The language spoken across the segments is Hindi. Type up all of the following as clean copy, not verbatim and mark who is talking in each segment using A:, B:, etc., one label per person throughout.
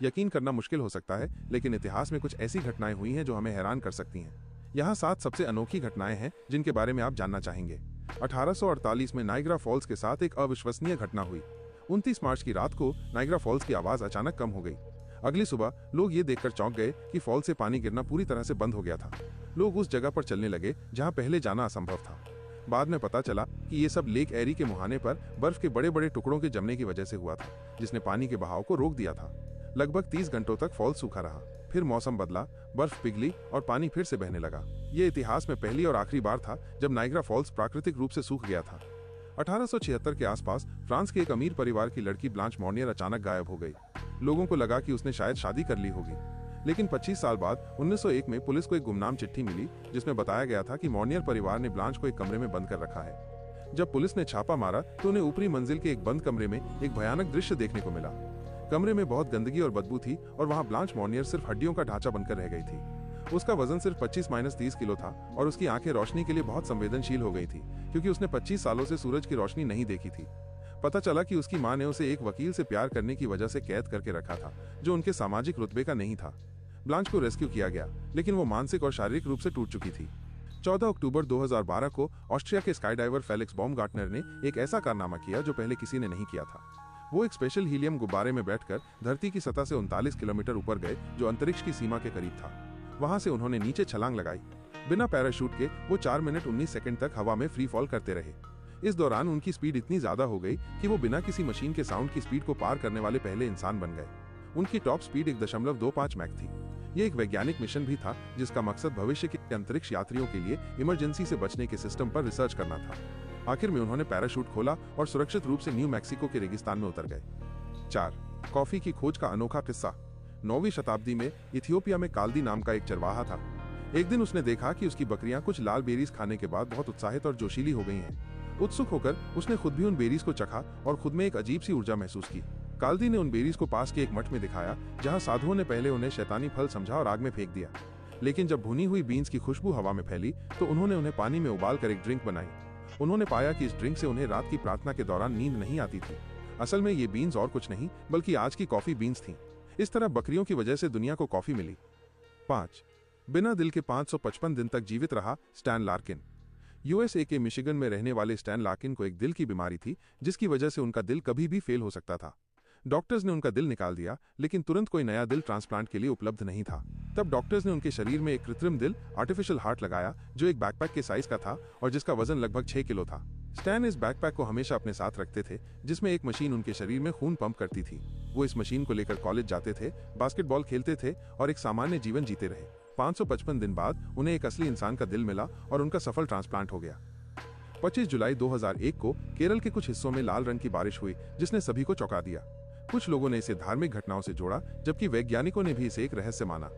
A: यकीन करना मुश्किल हो सकता है, लेकिन इतिहास में कुछ ऐसी घटनाएं हुई हैं जो हमें हैरान कर सकती हैं। यहाँ 7 सबसे अनोखी घटनाएं हैं जिनके बारे में आप जानना चाहेंगे। 1848 में नाइग्रा फॉल्स के साथ एक अविश्वसनीय घटना हुई। 29 मार्च की रात को नाइग्रा फॉल्स की आवाज अचानक कम हो गई। अगली सुबह लोग ये देखकर चौंक गए कि फॉल से पानी गिरना पूरी तरह से बंद हो गया था। लोग उस जगह पर चलने लगे जहां पहले जाना असंभव था। बाद में पता चला कि ये सब लेक एरी के मुहाने पर बर्फ के बड़े बड़े टुकड़ों के जमने की वजह से हुआ था, जिसने पानी के बहाव को रोक दिया था। लगभग 30 घंटों तक फॉल सूखा रहा। फिर मौसम बदला, बर्फ पिघली और पानी फिर से बहने लगा। ये इतिहास में पहली और आखिरी बार था जब नाइग्रा फॉल्स प्राकृतिक रूप से सूख गया था। 1876 के आसपास फ्रांस के एक अमीर परिवार की लड़की ब्लांच मॉर्नियर अचानक गायब हो गई। लोगों को लगा कि उसने शायद शादी कर ली होगी, लेकिन 25 साल बाद 1901 में पुलिस को एक गुमनाम चिट्ठी मिली जिसमें बताया गया था कि मॉर्नियर परिवार ने ब्लांच को एक कमरे में बंद कर रखा है। जब पुलिस ने छापा मारा तो उन्हें ऊपरी मंजिल के एक बंद कमरे में एक भयानक दृश्य देखने को मिला। कमरे में बहुत गंदगी और बदबू थी और वहां ब्लांच मॉर्नियर सिर्फ हड्डियों का ढांचा बनकर रह गई थी। उसका वजन सिर्फ 25-30 किलो था और उसकी आंखें रोशनी के लिए बहुत संवेदनशील हो गई थी, क्योंकि उसने 25 सालों से सूरज की रोशनी नहीं देखी थी। पता चला कि उसकी मां ने उसे एक वकील से प्यार करने की वजह से कैद करके रखा था, जो उनके सामाजिक रुतबे का नहीं था। ब्लांच को रेस्क्यू किया गया, लेकिन वो मानसिक और शारीरिक रूप से टूट चुकी थी। 14 अक्टूबर 2012 को ऑस्ट्रिया के स्काईडाइवर फेलिक्स बॉमगार्टनर ने एक ऐसा कारनामा किया जो पहले किसी ने नहीं किया था। वो एक स्पेशल हीलियम गुब्बारे में बैठकर धरती की सतह से 39 किलोमीटर ऊपर गए, जो अंतरिक्ष की सीमा के करीब था। वहां से उन्होंने नीचे छलांग लगाई। बिना पैराशूट के वो 4 मिनट 19 सेकंड तक हवा में फ्री फॉल करते रहे। इस दौरान उनकी स्पीड इतनी ज्यादा हो गई कि वो बिना किसी मशीन के साउंड की स्पीड को पार करने वाले पहले इंसान बन गए। उनकी टॉप स्पीड 1.25 मैक थी। ये एक वैज्ञानिक मिशन भी था जिसका मकसद भविष्य के अंतरिक्ष यात्रियों के लिए इमरजेंसी से बचने के सिस्टम पर रिसर्च करना था। आखिर में उन्होंने पैराशूट खोला और सुरक्षित रूप से न्यू मैक्सिको के रेगिस्तान में उतर गए। 4. कॉफी की खोज का अनोखा किस्सा। 9वीं शताब्दी में इथियोपिया में काल्दी नाम का एक चरवाहा था। एक दिन उसने देखा कि उसकी बकरियां कुछ लाल बेरीज खाने के बाद बहुत उत्साहित और जोशीली हो गई हैं। उत्सुक होकर उसने खुद भी उन बेरीज को चखा और खुद में एक अजीब सी ऊर्जा महसूस की। काल्दी ने उन बेरीज को पास के एक मठ में दिखाया, जहां साधुओं ने पहले उन्हें शैतानी फल समझा और आग में फेंक दिया। लेकिन जब भुनी हुई बीन्स की खुशबू हवा में फैली तो उन्होंने उन्हें पानी में उबाल कर एक ड्रिंक बनाई। उन्होंने पाया कि इस ड्रिंक से उन्हें रात की प्रार्थना के दौरान नींद नहीं आती थी। असल में ये बीन्स और कुछ नहीं बल्कि आज की कॉफी बीन्स थीं। इस तरह बकरियों की वजह से दुनिया को कॉफी मिली। 5. बिना दिल के 555 दिन तक जीवित रहा स्टैन लार्किन। यूएसए के मिशिगन में रहने वाले स्टैन लार्किन को एक दिल की बीमारी थी, जिसकी वजह से उनका दिल कभी भी फेल हो सकता था। डॉक्टर्स ने उनका दिल निकाल दिया, लेकिन तुरंत कोई नया दिल ट्रांसप्लांट के लिए उपलब्ध नहीं था। तब डॉक्टर्स ने उनके शरीर में एक कृत्रिम दिल, आर्टिफिशियल हार्ट लगाया, जो एक बैकपैक के साइज का था और जिसका वजन लगभग 6 किलो था। स्टैन इस बैकपैक को हमेशा अपने साथ रखते थे, जिसमें एक मशीन उनके शरीर में खून पंप करती थी। वो इस मशीन को लेकर कॉलेज जाते थे, बास्केटबॉल खेलते थे और एक सामान्य जीवन जीते रहे। 555 दिन बाद उन्हें एक असली इंसान का दिल मिला और उनका सफल ट्रांसप्लांट हो गया। 25 जुलाई 2001 को केरल के कुछ हिस्सों में लाल रंग की बारिश हुई, जिसने सभी को चौंका दिया। कुछ लोगों ने इसे धार्मिक घटनाओं से जोड़ा, जबकि वैज्ञानिकों ने भी इसे एक रहस्य माना।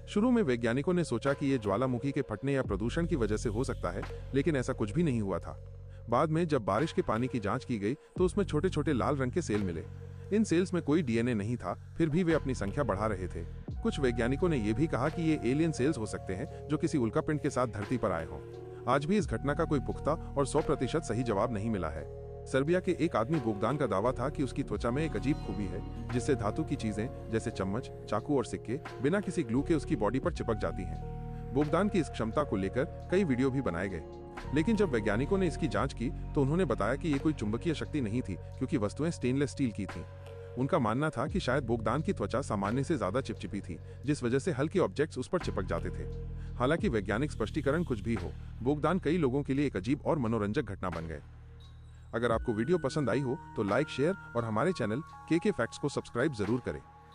A: शुरू में वैज्ञानिकों ने सोचा कि ये ज्वालामुखी के फटने या प्रदूषण की वजह से हो सकता है, लेकिन ऐसा कुछ भी नहीं हुआ था। बाद में जब बारिश के पानी की जांच की गई तो उसमें छोटे छोटे लाल रंग के सेल मिले। इन सेल्स में कोई डीएनए नहीं था, फिर भी वे अपनी संख्या बढ़ा रहे थे। कुछ वैज्ञानिकों ने यह भी कहा कि ये एलियन सेल्स हो सकते हैं जो किसी उल्कापिंड के साथ धरती पर आए हों। आज भी इस घटना का कोई पुख्ता और 100% सही जवाब नहीं मिला है। सर्बिया के एक आदमी बोगदान का दावा था कि उसकी त्वचा में एक अजीब खूबी है, जिससे धातु की चीजें जैसे चम्मच, चाकू और सिक्के बिना किसी ग्लू के उसकी बॉडी पर चिपक जाती हैं। बोगदान की इस क्षमता को लेकर कई वीडियो भी बनाए गए, लेकिन जब वैज्ञानिकों ने इसकी जांच की तो उन्होंने बताया कि ये कोई चुंबकीय शक्ति नहीं थी, क्योंकि वस्तुएं स्टेनलेस स्टील की थीं। उनका मानना था कि शायद बोगदान की त्वचा सामान्य से ज्यादा चिपचिपी थी, जिस वजह से हल्के ऑब्जेक्ट्स उस पर चिपक जाते थे। हालांकि वैज्ञानिक स्पष्टीकरण कुछ भी हो, बोगदान कई लोगों के लिए एक अजीब और मनोरंजक घटना बन गए। अगर आपको वीडियो पसंद आई हो तो लाइक, शेयर और हमारे चैनल केके फैक्ट्स को सब्सक्राइब जरूर करें।